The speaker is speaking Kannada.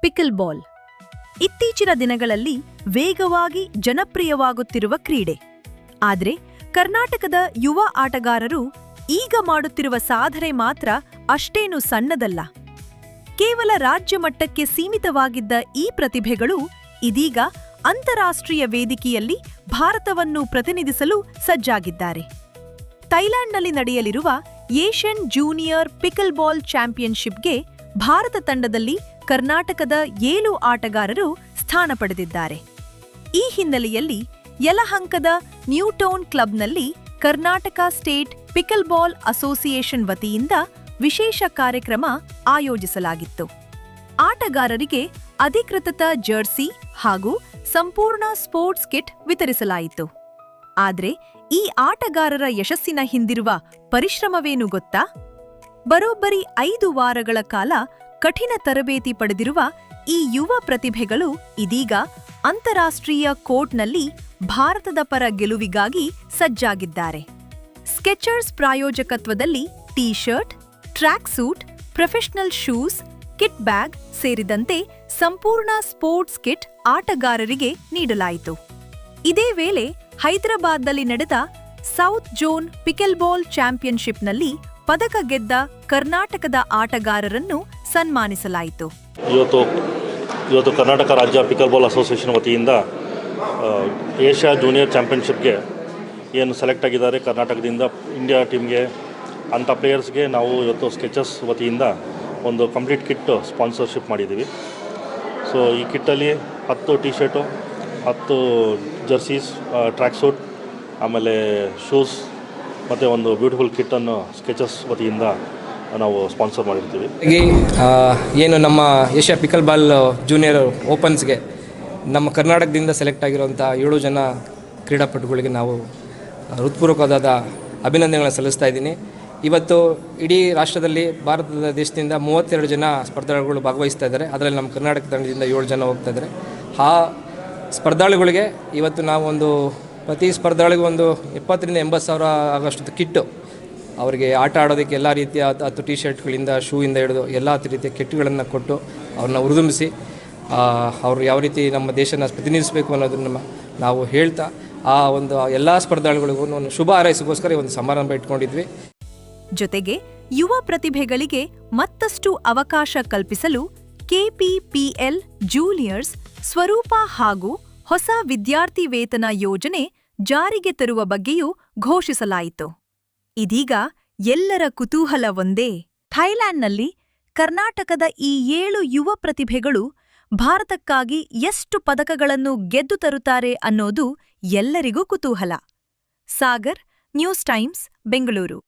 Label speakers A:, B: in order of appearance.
A: ಪಿಕಲ್ ಬಾಲ್ ಇತ್ತೀಚಿನ ದಿನಗಳಲ್ಲಿ ವೇಗವಾಗಿ ಜನಪ್ರಿಯವಾಗುತ್ತಿರುವ ಕ್ರೀಡೆ. ಆದರೆ ಕರ್ನಾಟಕದ ಯುವ ಆಟಗಾರರು ಈಗ ಮಾಡುತ್ತಿರುವ ಸಾಧನೆ ಮಾತ್ರ ಅಷ್ಟೇನು ಸಣ್ಣದಲ್ಲ. ಕೇವಲ ರಾಜ್ಯ ಮಟ್ಟಕ್ಕೆ ಸೀಮಿತವಾಗಿದ್ದ ಈ ಪ್ರತಿಭೆಗಳು ಇದೀಗ ಅಂತಾರಾಷ್ಟ್ರೀಯ ವೇದಿಕೆಯಲ್ಲಿ ಭಾರತವನ್ನು ಪ್ರತಿನಿಧಿಸಲು ಸಜ್ಜಾಗಿದ್ದಾರೆ. ಥೈಲ್ಯಾಂಡ್ನಲ್ಲಿ ನಡೆಯಲಿರುವ ಏಷ್ಯನ್ ಜೂನಿಯರ್ ಪಿಕಲ್ ಬಾಲ್ ಚಾಂಪಿಯನ್ಶಿಪ್ಗೆ ಭಾರತ ತಂಡದಲ್ಲಿ ಕರ್ನಾಟಕದ 7 ಆಟಗಾರರು ಸ್ಥಾನ ಪಡೆದಿದ್ದಾರೆ. ಈ ಹಿನ್ನೆಲೆಯಲ್ಲಿ ಯಲಹಂಕದ ನ್ಯೂಟೌನ್ ಕ್ಲಬ್ನಲ್ಲಿ Karnataka state pickleball association ವತಿಯಿಂದ ವಿಶೇಷ ಕಾರ್ಯಕ್ರಮ ಆಯೋಜಿಸಲಾಗಿತ್ತು. ಆಟಗಾರರಿಗೆ ಅಧಿಕೃತ ಜರ್ಸಿ ಹಾಗೂ ಸಂಪೂರ್ಣ ಸ್ಪೋರ್ಟ್ಸ್ ಕಿಟ್ ವಿತರಿಸಲಾಯಿತು. ಆದರೆ ಈ ಆಟಗಾರರ ಯಶಸ್ಸಿನ ಹಿಂದಿರುವ ಪರಿಶ್ರಮವೇನು ಗೊತ್ತಾ? ಬರೋಬ್ಬರಿ 5 ವಾರಗಳ ಕಾಲ ಕಠಿಣ ತರಬೇತಿ ಪಡೆದಿರುವ ಈ ಯುವ ಪ್ರತಿಭೆಗಳು ಇದೀಗ ಅಂತಾರಾಷ್ಟ್ರೀಯ ಕೋರ್ಟ್ನಲ್ಲಿ ಭಾರತದ ಪರ ಗೆಲುವಿಗಾಗಿ ಸಜ್ಜಾಗಿದ್ದಾರೆ. ಸ್ಕೆಚರ್ಸ್ ಪ್ರಾಯೋಜಕತ್ವದಲ್ಲಿ T shirt, track suit, professional shoes, kit bag ಸೇರಿದಂತೆ ಸಂಪೂರ್ಣ ಸ್ಪೋರ್ಟ್ಸ್ ಕಿಟ್ ಆಟಗಾರರಿಗೆ ನೀಡಲಾಯಿತು. ಇದೇ ವೇಳೆ ಹೈದರಾಬಾದ್ನಲ್ಲಿ ನಡೆದ ಸೌತ್ ಝೋನ್ ಪಿಕಲ್ ಬಾಲ್ ಚಾಂಪಿಯನ್ಶಿಪ್ನಲ್ಲಿ ಪದಕ ಗೆದ್ದ ಕರ್ನಾಟಕದ ಆಟಗಾರರನ್ನು ಸನ್ಮಾನಿಸಲಾಯಿತು.
B: ಇವತ್ತು ಕರ್ನಾಟಕ ರಾಜ್ಯ ಪಿಕಲ್ ಬಾಲ್ ಅಸೋಸಿಯೇಷನ್ ವತಿಯಿಂದ ಏಷ್ಯಾ ಜೂನಿಯರ್ ಚಾಂಪಿಯನ್ಶಿಪ್ಗೆ ಏನು ಸೆಲೆಕ್ಟ್ ಆಗಿದ್ದಾರೆ ಕರ್ನಾಟಕದಿಂದ ಇಂಡಿಯಾ ಟೀಮ್ಗೆ ಅಂಥ ಪ್ಲೇಯರ್ಸ್ಗೆ ನಾವು ಇವತ್ತು ಸ್ಕೆಚಸ್ ವತಿಯಿಂದ ಒಂದು ಕಂಪ್ಲೀಟ್ ಕಿಟ್ ಸ್ಪಾನ್ಸರ್ಶಿಪ್ ಮಾಡಿದ್ದೀವಿ. ಸೊ ಈ ಕಿಟ್ಟಲ್ಲಿ 10 ಟಿ ಶರ್ಟು, 10 ಜರ್ಸೀಸ್, ಟ್ರ್ಯಾಕ್ ಸೂಟ್, ಆಮೇಲೆ ಶೂಸ್ ಮತ್ತು ಒಂದು ಬ್ಯೂಟಿಫುಲ್ ಕಿಟ್ಟನ್ನು ಸ್ಕೆಚಸ್ ವತಿಯಿಂದ ನಾವು ಸ್ಪಾನ್ಸರ್ ಮಾಡಿರ್ತೀವಿ.
C: ಏನು ನಮ್ಮ ಏಷ್ಯಾ ಪಿಕಲ್ ಬಾಲ್ ಜೂನಿಯರ್ ಓಪನ್ಸ್ಗೆ ನಮ್ಮ ಕರ್ನಾಟಕದಿಂದ ಸೆಲೆಕ್ಟ್ ಆಗಿರುವಂಥ 7 ಜನ ಕ್ರೀಡಾಪಟುಗಳಿಗೆ ನಾವು ಹೃತ್ಪೂರ್ವಕವಾದ ಅಭಿನಂದನೆಗಳನ್ನು ಸಲ್ಲಿಸ್ತಾ ಇದ್ದೀನಿ. ಇವತ್ತು ಇಡೀ ರಾಷ್ಟ್ರದಲ್ಲಿ ಭಾರತದ ದೇಶದಿಂದ 32 ಜನ ಸ್ಪರ್ಧಾಳುಗಳು ಭಾಗವಹಿಸ್ತಾ ಇದ್ದಾರೆ. ಅದರಲ್ಲಿ ನಮ್ಮ ಕರ್ನಾಟಕ ತಂಡದಿಂದ 7 ಜನ ಹೋಗ್ತಾ ಇದ್ದಾರೆ. ಆ ಸ್ಪರ್ಧಾಳುಗಳಿಗೆ ಇವತ್ತು ನಾವು ಪ್ರತಿ ಸ್ಪರ್ಧಾಳಿಗೂ 70,000 ರಿಂದ 80,000 ಆಗೋಷ್ಟು ಕಿಟ್ಟು ಅವರಿಗೆ ಆಟ ಆಡೋದಕ್ಕೆ ಎಲ್ಲ ರೀತಿಯ 10 ಟಿ ಶರ್ಟ್ಗಳಿಂದ ಶೂಯಿಂದ ಹಿಡಿದು ಎಲ್ಲ ರೀತಿಯ ಕಿಟ್ಗಳನ್ನು ಕೊಟ್ಟು ಅವ್ರನ್ನ ಹುರಿದುಂಬಿಸಿ ಅವರು ಯಾವ ರೀತಿ ನಮ್ಮ ದೇಶನ ಪ್ರತಿನಿಧಿಸಬೇಕು ಅನ್ನೋದನ್ನು ನಾವು ಹೇಳ್ತಾ ಎಲ್ಲ ಸ್ಪರ್ಧಾಳುಗಳಿಗೂ ಶುಭ ಹಾರೈಸೋಸ್ಕರ ಒಂದು ಸಮಾರಂಭ ಇಟ್ಕೊಂಡಿದ್ವಿ.
A: ಜೊತೆಗೆ ಯುವ ಪ್ರತಿಭೆಗಳಿಗೆ ಮತ್ತಷ್ಟು ಅವಕಾಶ ಕಲ್ಪಿಸಲು ಕೆಪಿಪಿಎಲ್ ಜೂನಿಯರ್ಸ್ ಸ್ವರೂಪ ಹಾಗೂ ಹೊಸ ವಿದ್ಯಾರ್ಥಿ ವೇತನ ಯೋಜನೆ ಜಾರಿಗೆ ತರುವ ಬಗ್ಗೆಯೂ ಘೋಷಿಸಲಾಯಿತು. ಇದೀಗ ಎಲ್ಲರ ಕುತೂಹಲ ಒಂದೇ: ಥೈಲ್ಯಾಂಡ್ನಲ್ಲಿ ಕರ್ನಾಟಕದ ಈ 7 ಯುವ ಪ್ರತಿಭೆಗಳು ಭಾರತಕ್ಕಾಗಿ ಎಷ್ಟು ಪದಕಗಳನ್ನು ಗೆದ್ದು ತರುತ್ತಾರೆ ಅನ್ನೋದು ಎಲ್ಲರಿಗೂ ಕುತೂಹಲ. Sagar, news times, Bengaluru.